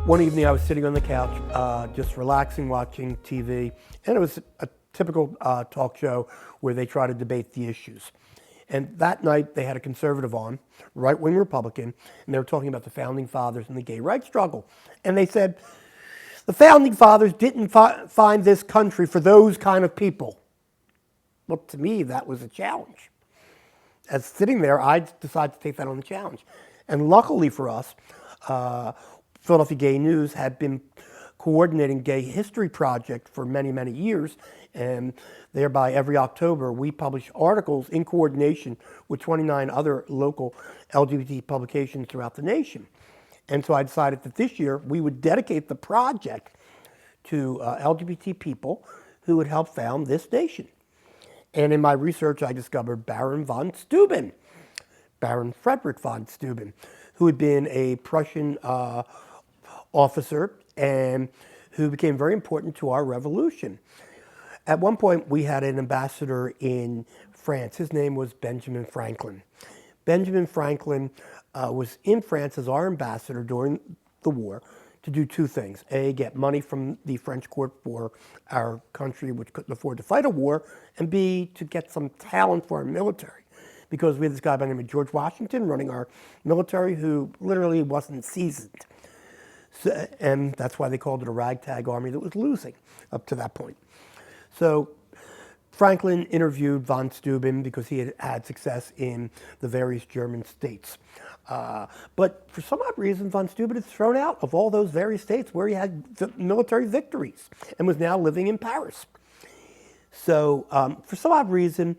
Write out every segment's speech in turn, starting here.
One evening I was sitting on the couch, just relaxing, watching TV, and it was a typical talk show where they try to debate the issues. And that night they had a conservative on, right-wing Republican, and they were talking about the Founding Fathers and the gay rights struggle. And they said, the Founding Fathers didn't find this country for those kind of people. Well, to me, that was a challenge. As sitting there, I decided to take that on the challenge. And luckily for us, Philadelphia Gay News had been coordinating Gay History Project for many, many years, and thereby every October we publish articles in coordination with 29 other local LGBT publications throughout the nation. And so I decided that this year we would dedicate the project to LGBT people who would help found this nation. And in my research I discovered Baron von Steuben, Baron Frederick von Steuben, who had been a Prussian officer and who became very important to our revolution. At one point, we had an ambassador in France. His name was Benjamin Franklin. Benjamin Franklin was in France as our ambassador during the war to do two things. A, get money from the French court for our country, which couldn't afford to fight a war, and B, to get some talent for our military. Because we had this guy by the name of George Washington running our military who literally wasn't seasoned. So, and that's why they called it a ragtag army that was losing up to that point. So Franklin interviewed von Steuben because he had had success in the various German states. But for some odd reason, von Steuben had thrown out of all those various states where he had military victories and was now living in Paris. So for some odd reason,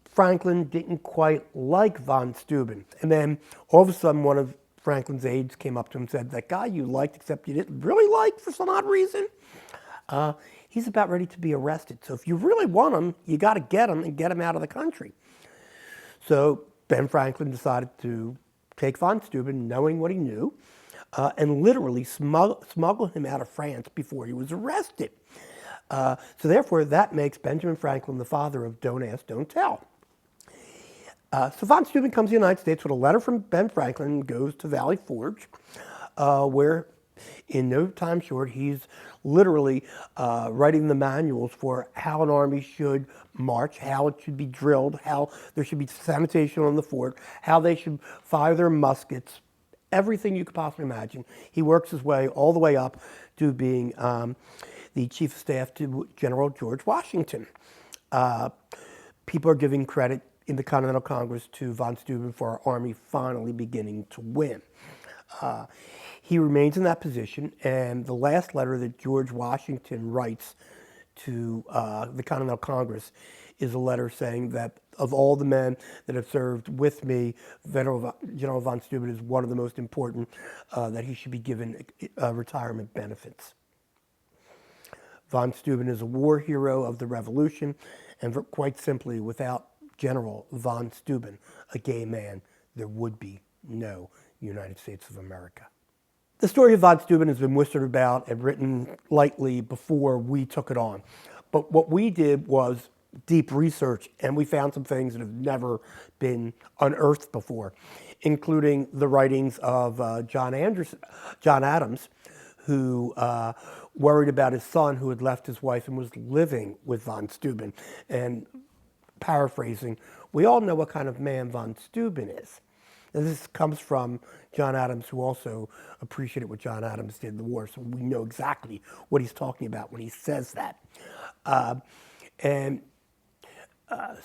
Franklin didn't quite like von Steuben. And then all of a sudden, one of Franklin's aides came up to him and said, that guy you liked except you didn't really like for some odd reason, he's about ready to be arrested. So if you really want him, you got to get him and get him out of the country. So Ben Franklin decided to take von Steuben, knowing what he knew, and literally smuggle him out of France before he was arrested. So therefore, that makes Benjamin Franklin the father of Don't Ask, Don't Tell. So von Steuben comes to the United States with a letter from Ben Franklin and goes to Valley Forge, where in no time short, he's literally writing the manuals for how an army should march, how it should be drilled, how there should be sanitation on the fort, how they should fire their muskets, everything you could possibly imagine. He works his way all the way up to being the chief of staff to General George Washington. People are giving credit in the Continental Congress to von Steuben for our army finally beginning to win. He remains in that position, and the last letter that George Washington writes to the Continental Congress is a letter saying that of all the men that have served with me, General von Steuben is one of the most important, that he should be given retirement benefits. Von Steuben is a war hero of the Revolution, and quite simply, without General von Steuben, a gay man, there would be no United States of America. The story of von Steuben has been whispered about and written lightly before we took it on. But what we did was deep research, and we found some things that have never been unearthed before, including the writings of John Adams, who worried about his son who had left his wife and was living with von Steuben. And paraphrasing, we all know what kind of man von Steuben is. And this comes from John Adams, who also appreciated what John Adams did in the war, so we know exactly what he's talking about when he says that.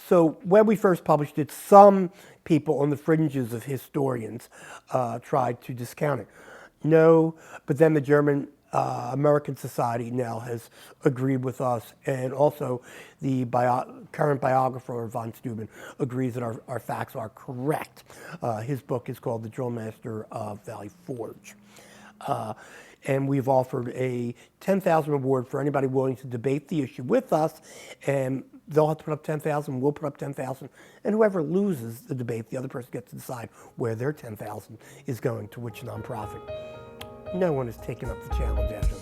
So when we first published it, some people on the fringes of historians tried to discount it. No, but then the German American Society now has agreed with us, and also the current biographer of von Steuben agrees that our facts are correct. His book is called The Drill Master of Valley Forge. And we've offered a $10,000 reward for anybody willing to debate the issue with us, and they'll have to put up $10,000, we'll put up $10,000, and whoever loses the debate, the other person gets to decide where their $10,000 is going to which nonprofit. No one has taken up the challenge after